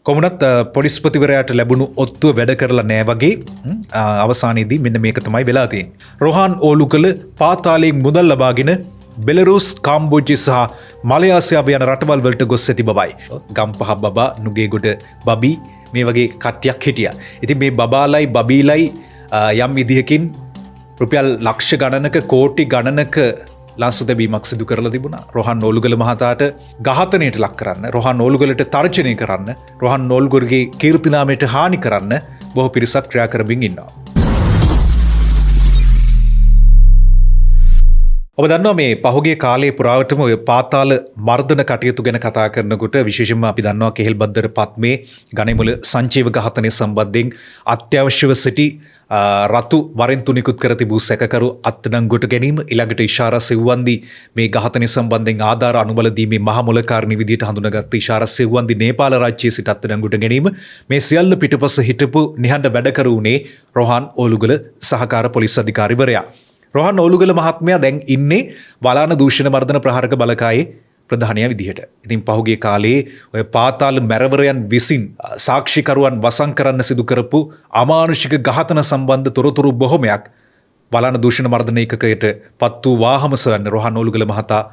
කොමුණත් පොලිස්පතිවරයාට ලැබුණු ඔත්තුව වැඩ කරලා නෑ වගේ අවසානයේදී මෙන්න මේක තමයි වෙලා තියෙන්නේ. රොහාන් ඕලුගල පාතාලයෙන් මුදල් ලබාගෙන බෙලරුස්, කාම්බෝජ්‍ය සහ මලයාසියාව යන රටවල් වලට ගොස් ඇති බවයි. ගම්පහ බබා, නුගේගොඩ බබි මේ වගේ කට්ටියක් හිටියා. ඉතින් මේ බබාලයි බබීලයි යම් විදිහකින් රුපියල් ලක්ෂ ගණනක කෝටි ගණනක ලංසු දැබීමක් සිදු කරලා තිබුණා. රොහන් ඕලුගල මහතාට ඝාතනයට ලක් කරන්න, රොහන් ඕලුගලට තර්ජනය කරන්න, රොහන් ඕලුගලගේ කීර්තිනාමයට හානි කරන්න බොහෝ පිරිසක් ක්‍රියා කරමින් ඉන්නවා. ඔබ දන්නවා මේ පහුගිය කාලයේ පුරාවටම ඔය පාතාල මර්ධන කටයුතු ගැන කතා කරනකොට විශේෂයෙන්ම අපි දන්නවා කෙහෙල්බද්දර පත්මේ ගණේමුල සංජීව ඝාතනය සම්බන්ධයෙන් අත්‍යවශ්‍යව සිටි රතු වරෙන්තු නිකුත් කර තිබූ සැකකරු අත්අඩංගුවට ගැනීම, ඊළඟට ඉෂාරා සෙව්වන්දි මේ ඝාතනය සම්බන්ධයෙන් ආධාර අනුබල දීමේ මහ මුලකාරණි විදිහට හඳුනාගත් ඉෂාරා සෙව්වන්දි නේපාල රාජ්‍යයේ සිට අත්අඩංගුවට ගැනීම, මේ සියල්ල පිටුපස හිටපු නිහඬ වැඩකරු වුණේ රොහාන් ඕලුගල සහකාර පොලිස් අධිකාරිවරයා. රොහන් ඕලුගල මහත්මයා දැන් ඉන්නේ වලාන දූෂණ මර්ධන ප්‍රහාරක බලකායේ ප්‍රධානියා විදිහට. ඉතින් පහුගිය කාලේ ඔය පාතාල මැරවරයන් විසින් සාක්ෂිකරුවන් වසන් කරන්න සිදු කරපු අමානුෂික ඝාතන සම්බන්ධ තොරතුරු බොහොමයක් වලාන දූෂණ මර්ධන ඒකකයට පත් වූ වාහම සොයන්න රොහන් ඕලුගල මහතා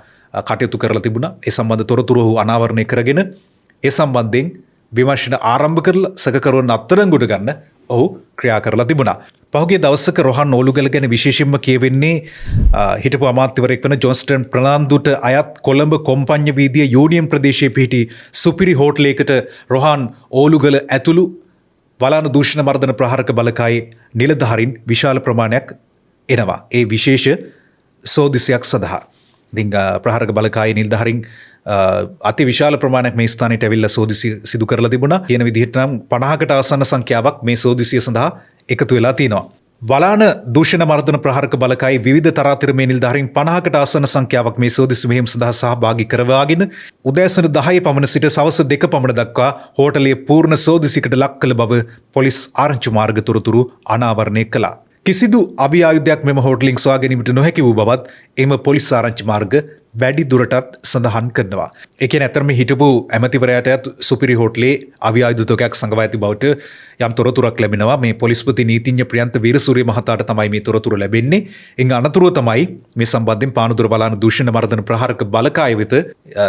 කටයුතු කරලා තිබුණා. ඒ සම්බන්ධ තොරතුරු ඔහු අනාවරණය කරගෙන ඒ සම්බන්ධයෙන් විමර්ශන ආරම්භ කරලා සැකකරුවන් අත්අඩංගුවට ගන්න ඔහු ක්‍රියා කරලා තිබුණා. පහුගිය දවසක රොහන් ඕලුගල ගැන විශේෂයෙන්ම කියවෙන්නේ හිටපු අමාත්‍යවරයෙක් වන ජොන්ස්ටන් ප්‍රනාන්දුට අයත් කොළඹ කොම්පඤ්ඤ වීදිය යූනියන් ප්‍රදේශයේ පිහිටි සුපිරි හෝටලයකට රොහන් ඕලුගල ඇතුළු වලාන දූෂණ මර්ධන ප්‍රහාරක බලකායේ නිලධාරීන් විශාල ප්‍රමාණයක් එනවා. ඒ විශේෂ සෝදිසියක් සඳහා. ඉතින් ප්‍රහාරක බලකායේ නිලධාරීන් අති විශාල ප්‍රමාණයක් මේ ස්ථානයට ඇවිල්ලා සෝදිසිය සිදු කරලා තිබුණා. කියන විදිහට නම් 50කට ආසන්න සංඛ්‍යාවක් මේ සෝදිසිය සඳහා එකතු වෙලා තිනවා. වලාන දූෂණ මර්ධන ප්‍රහාරක බලකායේ විවිධ තරාතිරමේ නිලධාරීන් 50කට ආසන්න සංඛ්‍යාවක් මේ සෝදිසි මෙහෙයුම් සඳහා සහභාගී කරවාගෙන උදෑසන 10 පමණ සිට සවස් 2 පමණ දක්වා හෝටලයේ පූර්ණ සෝදිසියකට ලක් කළ බව පොලිස් ආරංචි මාර්ග තොරතුරු අනාවරණය කළා. කිසිදු අවි ආයුධයක් මෙම හෝටලින් සොයා ගැනීමට නොහැකි වූ බවත් එම පොලිස් ආරංචි මාර්ග වැඩි දුරටත් සඳහන් කරනවා. ඒ කියන්නේ අතරම හිටපු ඇමතිවරයාටත් සුපිරි හෝටලේ අවි ආයුධ තොගයක් සංගවා ඇති බවට යම් තොරතුරක් ලැබෙනවා. මේ පොලිස්පති නීතිඥ ප්‍රියන්ත වීරසූරිය මහතාට තමයි මේ තොරතුර ලැබෙන්නේ. එංග අනතුරුව තමයි මේ සම්බන්ධයෙන් පානදුර බලාන දූෂණ මර්ධන ප්‍රහාරක බලකාය වෙත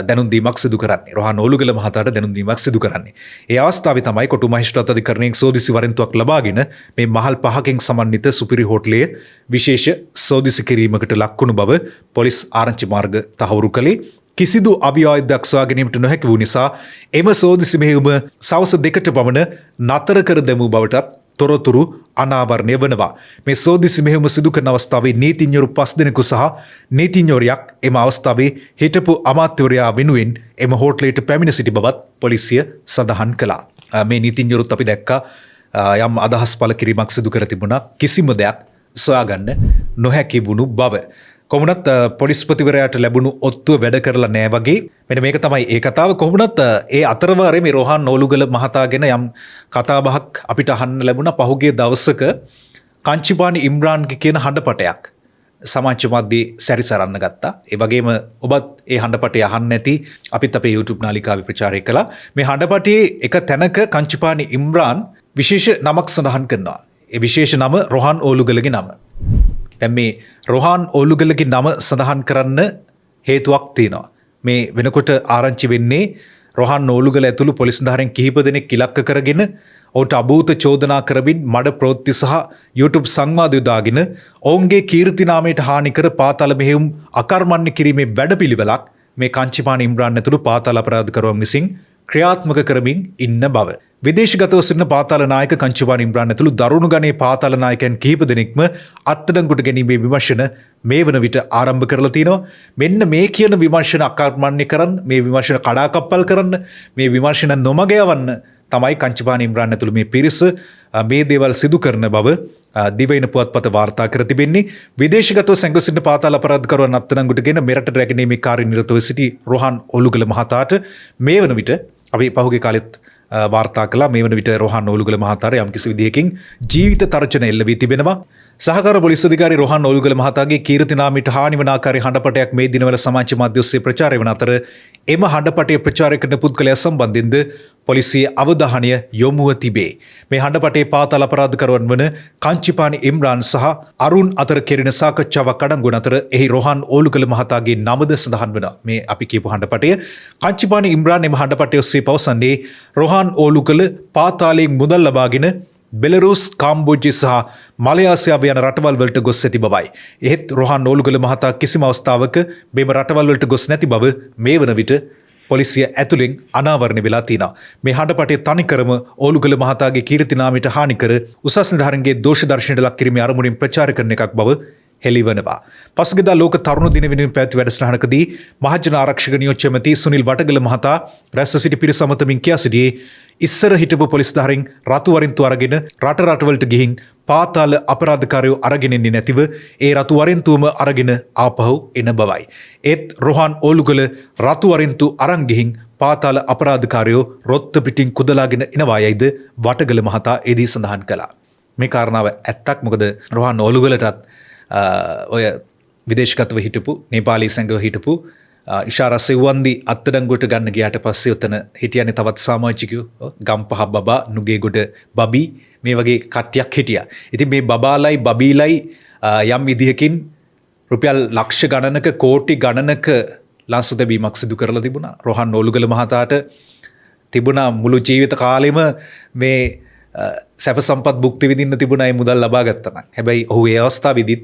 දැනුම් දීමක් සිදු කරන්නේ. රොහන් ඕලුගල මහතාට දැනුම් දීමක් සිදු කරන්නේ. ඒ අවස්ථාවේ තමයි කොටු මහේස්ත්‍රාත් අධිකරණයෙන් සෝදිසි වරෙන්තුවක් ලබාගෙන මේ මහල් 5කින් සමන්විත සුපිරි හෝටලයේ විශේෂ සෝදිසි කිරීමකට ලක්වුණු බව පොලිස් ආරංචි මාර්ග තහවුරු කළේ. කිසිදු අවි ආයුධයක් සොයා ගැනීමට නොහැකි වූ නිසා එම සෝදිසි මෙහෙයුම සවස් 2ට පමණ නතර කර දැමූ බවටත් තොරතුරු අනාවරණය වනවා. මේ සෝදිසි මෙහෙයුම සිදු කරන අවස්ථාවේ නීතිඥවරු 5 දෙනෙකු සහ නීතිඥවරයෙක් එම අවස්ථාවේ හිටපු අමාත්‍යවරයා වෙනුවෙන් එම හෝටලයට පැමිණ සිටි බවත් පොලිසිය සඳහන් කළා. මේ නීතිඥවරුත් අපි දැක්කා යම් අදහස් පළ කිරීමක් සිදු කර තිබුණා කිසිම දෙයක් සොයාගන්න නොහැකි වුණු බව. කොමුණත් පොලිස්පතිවරයාට ලැබුණු ඔත්තුව වැඩ කරලා නෑ වගේ. මෙන්න මේක තමයි ඒ කතාව. කොමුණත් ඒ අතරවාරේ මේ රොහන් ඕලුගල මහතා ගැන යම් කතාබහක් අපිට අහන්න ලැබුණා. පහුගිය දවසක කංචිපානි ඉම්රාන්ගේ කියන හඬපටයක් සමාජ මාධ්‍යයේ සැරිසරන්න ගත්තා. ඒ වගේම ඔබත් ඒ හඬපටය අහන්න නැති අපිත් අපේ YouTube නාලිකාවේ ප්‍රචාරය කළා. මේ හඬපටයේ එක තැනක කංචිපානි ඉම්රාන් විශේෂ නමක් සඳහන් කරනවා. ඒ විශේෂ නම රොහන් ඕලුගලගේ නම. දැන් මේ රොහන් ඕලුගලගේ නම සඳහන් කරන්න හේතුවක් තියෙනවා. මේ වෙනකොට ආරංචි වෙන්නේ රොහන් ඕලුගල ඇතුළු පොලිස් නිලධාරීන් කිහිප දෙනෙක් ඉලක්ක කරගෙන ඔවුන්ට අභූත චෝදනා කරමින් මඩ ප්‍රවෘත්ති සහ YouTube සංවාද යොදාගෙන ඔවුන්ගේ කීර්තිනාමයට හානි කර පාතාල මෙහෙයුම් අකර්මණ්‍ය කිරීමේ වැඩපිළිවෙලක් මේ කංචිපානි ඉම්රාන් ඇතුළු පාතාල අපරාධකරුවන් විසින් ක්‍රියාත්මක කරමින් ඉන්න බව. විදේශගතව සිටින පාතාල නායක කංචිපානි ඉම්රාන් ඇතුළු දරුණු ගණයේ පාතාල නායකයන් කිහිප දෙනෙක්ම අත්අඩංගුවට ගැනීමේ විමර්ශන මේ වන විට ආරම්භ කරලා තිනවා. මෙන්න මේ කියන විමර්ශන අකර්මණ්‍ය කරන්න, මේ විමර්ශන කඩාකප්පල් කරන්න, මේ විමර්ශන නොමග යවන්න තමයි කංචිපානි ඉම්රාන් ඇතුළු මේ පිරිස මේ දේවල් සිදු කරන බව දිවයින පුවත්පත වාර්තා කර තිබෙන්නේ. විදේශගතව සැඟව සිටින පාතාල අපරාධකරුවන් අත්අඩංගුවට ගෙන මෙරටට රැගෙනීමේ කාර්ය නිරතව සිටි රොහන් ඕලුගල මහතාට මේ වන විට අපි පහුගිය කාලෙත් වාර්තා කළා. මේ වන විට රොහන් ඕලුගල මහතාට යම්කිසි විදියකින් ජීවිත තර්ජන එල්ල වී තිබෙනවා. සහකාර පොලිස් අධිකාරී රොහන් ඕලුගල මහතාගේ කීර්තිනාමයට හානි වන ආකාරයේ හඬපටයක් මේ දිනවල සමාජ මාධ්‍ය ඔස්සේ ප්‍රචාරය වන අතර එම හඬපටය ප්‍රචාරය කරන පුද්ගලයා සම්බන්ධින්ද පොලිසිය අවධානය යොමුව තිබේ. මේ හඬපටේ පාතාල අපරාධකරුවන් වන කංචිපානි ඉම්රාන් සහ අරුන් අතර කෙරෙන සාකච්ඡාවක් අඩංගුවන අතර එහි රොහාන් ඕලුගල මහතාගේ නමද සඳහන් වෙනවා. මේ අපි කියපු හඬපටය කංචිපානි ඉම්රාන් එම හඬපටය ඔස්සේ පවසන්නේ රොහාන් ඕලුගල පාතාලයෙන් මුදල් ලබාගෙන බෙලරුස් කාම්බෝජ්‍ය සහ මලයාසියාව යන රටවල් වලට ගොස් ඇති බවයි. එහෙත් රොහාන් ඕලුගල මහතා කිසිම අවස්ථාවක මෙම රටවල් වලට ගොස් නැති බව මේ වන විට පොලිසිය ඇතුළෙන් අනාවරණය වෙලා තියෙනවා. මේ හඬපටේ තනිකරම ඕලුගල මහතාගේ කීර්ති නාමයට හානි කර උසස් නිලධාරීන්ගේ දෝෂ දර්ශනයට ලක් කිරීමේ අරමුණින් ප්‍රචාර කරන එකක් බව හෙළිවනවා. පසුගියදා ලෝක තරුණ දින වෙනුවෙන් පැවැති වැඩසටහනකදී මහජන ආරක්ෂක නියෝජ්‍ය ඇමති සුනිල් වටගල මහතා රැස්ව සිටි පිරිස අමතමින් කියා සිටියේ ඉස්සර හිටපු පොලිස් ධාරීන් රතු වරින්තු අරගෙන රටවලට ගිහින් පාතාල අපරාධකාරයෝ අරගෙන එන්නේ නැතිව ඒ රතු වරින්තුවම අරගෙන ආපහු එන බවයි. ඒත් රොහාන් ඕලුගල රතු වරින්තු අරන් ගිහින් පාතාල අපරාධකාරයෝ රොත්ත පිටින් කුදලාගෙන එනවා යයිද වටගල මහතා එදී සඳහන් කළා. මේ කාරණාව ඇත්තක්. මොකද රොහාන් ඕලුගලටත් ඔය විදේශගතව හිටපු නේපාලී සංඝව හිටපු ඉෂාරා සෙව්වන්දි අත්අඩංගුවට ගන්න ගියාට පස්සේ උතන හිටියන්නේ තවත් සමාජිකයෝ ගම්පහ බබා නුගේගොඩ බබි මේ වගේ කට්ටියක් හිටියා. ඉතින් මේ බබාලයි බබීලයි යම් විදිහකින් රුපියල් ලක්ෂ ගණනක කෝටි ගණනක ලංසු දැබීමක් සිදු කරලා තිබුණා. රොහාන් ඕලුගල මහතාට තිබුණා මුළු ජීවිත කාලෙම මේ සැප සම්පත් භුක්ති විඳින්න තිබුණා ඒ මුදල් ලබා ගත්තා නම්. හැබැයි ඔහු ඒ අවස්ථාවේදීත්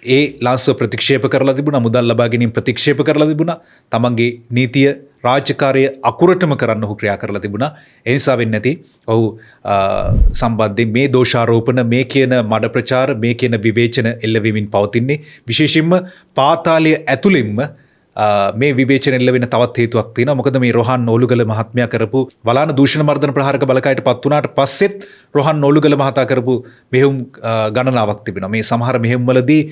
ඒ ලාංසුව ප්‍රතික්ෂේප කරලා තිබුණා. මුදල් ලබා ගැනීම ප්‍රතික්ෂේප කරලා තිබුණා. තමන්ගේ නීතිය රාජකාරිය අකුරටම කරන්න ඔහු ක්‍රියා කරලා තිබුණා. ඒ නිසා වෙන්නේ නැති ඔහු සම්බන්ධයෙන් මේ දෝෂාරෝපණ මේ කියන මඩ ප්‍රචාර මේ කියන විවේචන එල්ලවීමින් පවතින්නේ. විශේෂයෙන්ම පාතාලය ඇතුළෙන්ම මේ විවේචන එල්ල වෙන තවත් හේතුවක් තියෙනවා. මොකද මේ රොහාන් ඕලුගල මහත්මයා කරපු වලාන දූෂණ මර්දන ප්‍රහාරක බලකායට පත් වුණාට පස්සෙත් රොහාන් ඕලුගල මහතා කරපු මෙහෙයුම් ගණනාවක් තිබෙනවා. මේ සමහර මෙහෙයුම් වලදී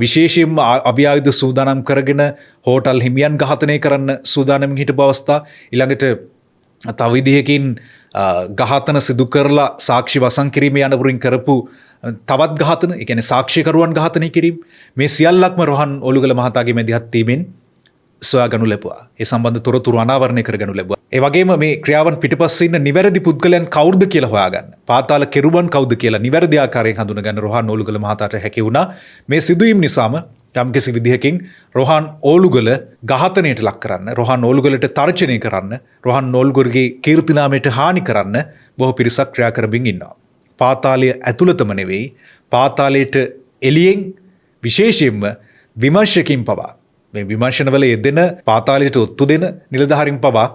විශේෂයෙන්ම අභිආයුධ සූදානම් කරගෙන හෝටල් හිමියන් ඝාතනය කරන්න සූදානම්ින් හිටපු අවස්ථා, ඊළඟට තව විදිහකින් ඝාතන සිදු කරලා සාක්ෂි වසන් කිරීමේ යනවරින් කරපු තවත් ඝාතන, ඒ කියන්නේ සාක්ෂිකරුවන් ඝාතනය කිරීම, මේ සියල්ලක්ම රොහාන් ඕලුගල මහතාගේ මැදිහත් වීමෙන් සොයාගනු ලැබුවා. ඒ සම්බන්ධ තොරතුරු අනාවරණය කරගනු ලැබුවා. ඒ වගේම මේ ක්‍රියාවන් පිටිපස්සේ ඉන්න නිවැරදි පුද්ගලයන් කවුරුද කියලා හොයාගන්න, පාතාල කෙරුවන් කවුද කියලා නිවැරදි ආකාරයෙන් හඳුනගන්න රොහාන් ඕලුගල මහතාට හැකි වුණා. මේ සිදුවීම් නිසාම යම්කිසි විදිහකින් රොහාන් ඕලුගල ඝාතනයට ලක් කරන්න, රොහාන් ඕලුගලට තර්ජනය කරන්න, රොහාන් ඕලුගලගේ කීර්ති නාමයට හානි කරන්න බොහෝ පිරිසක් ක්‍රියා කරමින් ඉන්නවා. පාතාලය ඇතුළතම නෙවෙයි, පාතාලයට එළියෙන් විශේෂයෙන්ම විමර්ශකයින් පවා මේ විමර්ශනවල යෙදෙන පාතාලයට ඔත්තු දෙන නිලධාරීන් පවා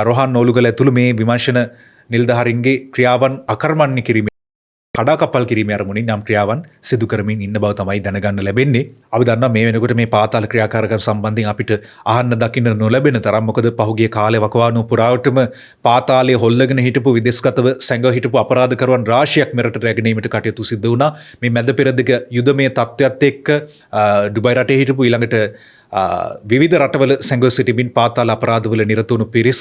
රොහාන් ඕලුගල ඇතුළු මේ විමර්ශන නිලධාරීන්ගේ ක්‍රියාවන් අකර්මණ්‍ය කිරීම, කඩාකප්පල් කිරීමේ අරමුණින් නම් ක්‍රියාවන් සිදු කරමින් ඉන්න බව තමයි දැනගන්න ලැබෙන්නේ. අපි දන්නවා මේ වෙනකොට මේ පාතාල ක්‍රියාකාරකම් සම්බන්ධයෙන් අපිට අහන්න දකින්න නොලැබෙන තරම්. මොකද පහුගිය කාලේ වකවානුව පුරාවටම පාතාලයේ හොල්ලගෙන හිටපු විදේශගතව සැඟව හිටපු අපරාධකරුවන් රාශියක් මෙරට රැගෙනීමට කටයුතු සිදු වුණා. මේ මැද පෙරදිග යුදමය තත්ත්වයක් එක්ක ඩුබයි රටේ හිටපු ඊළඟට විවිධ රටවල සැඟව සිටිමින් පාතාල අපරාධවල නිරත වුණු පිරිස්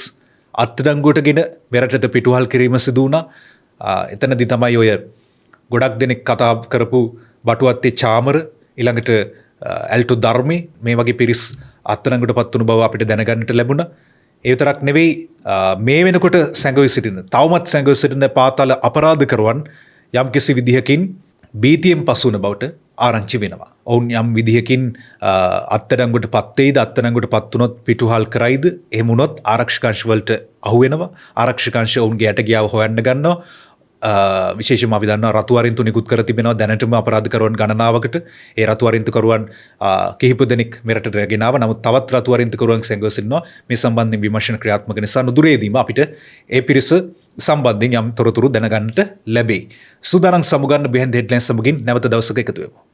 අත්අඩංගුවටගෙන මෙරටට පිටුවහල් කිරීම සිදු වුණා. එතනදී තමයි ඔය ගොඩක් දෙනෙක් කතා කරපු බටුවත්තේ චාමර, ඊළඟට ඇල්ටු ධර්මී මේ වගේ පිරිස් අත්අඩංගුවට පත් වුණු බව අපිට දැනගන්නට ලැබුණා. ඒ විතරක් නෙවෙයි, මේ වෙනකොට සැඟවී සිටින, තවමත් සැඟවී සිටින පාතාල අපරාධකරුවන් යම්කිසි විදිහකින් බීතියෙන් පසු වුණ බවට ආරංචි වෙනවා. ඔවුන් යම් විදිහකින් අත්අඩංගුවට පත් වෙයිද, අත්අඩංගුවට පත් වුණොත් පිටුහල් කරයිද, එහෙම වුණොත් ආරක්ෂක අංශ වලට අහු වෙනවා. ආරක්ෂක අංශ ඔවුන්ගේ යට ගියාව හොයන්න ගන්නවා. විශේෂයෙන්ම අපි දන්නවා රතු වරින්තු නිකුත් කර තිබෙනවා දැනටම අපරාධකරුවන් ගණනාවකට. ඒ රතු වරින්තුකරුවන් කිහිප දෙනෙක් මෙරට රැගෙන ආවා. නමුත් තවත් රතු වරින්තුකරුවන් සැඟව සිටිනවා. මේ සම්බන්ධයෙන් විමර්ශන ක්‍රියාත්මක නිසා නුදුරේදීම අපිට ඒ පිරිස සම්බන්ධයෙන් යම් තොරතුරු දැනගන්නට ලැබෙයි. සූදානම් සමුගන්න බෙහෙන් හෙඩ්ලයින්ස් සමගින් නැවත දවසක එකතු වෙමු.